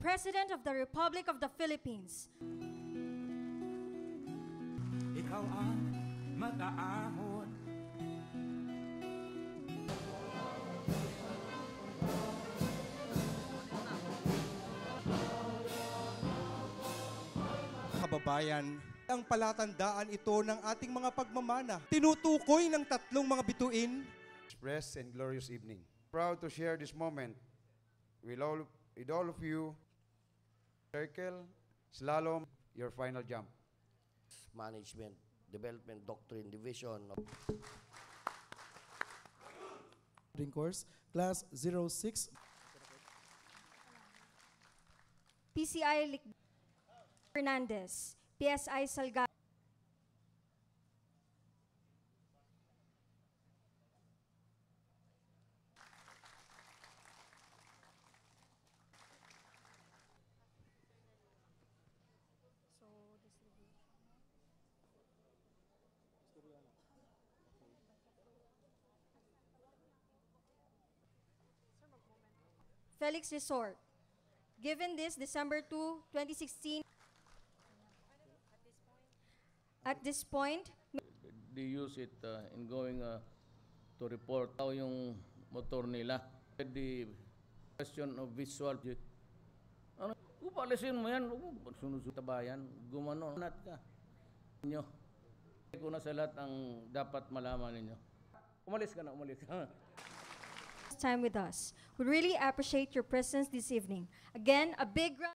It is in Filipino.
President of the Republic of the Philippines. Ikaw ang mag-aahon. Kababayan, ang palatandaan ito ng ating mga pagmamana. Tinutukoy ng tatlong mga bituin. Express and glorious evening. Proud to share this moment with all of you. Circle, slalom, your final jump. Management Development Doctrine Division. Course, Class 06. PCI Fernandez, PSI Salgado. Felix Resort. Given this December 2, 2016, at this point, They use it in going to report how yung motor nila. The question of visual. Ano, upalisin mo yan, sunod-sunod tabayan, gumano, nat ka. Inyo. Ko na sa lahat ang dapat malaman ninyo. Umalis ka. time with us. We really appreciate your presence this evening. Again, a big round.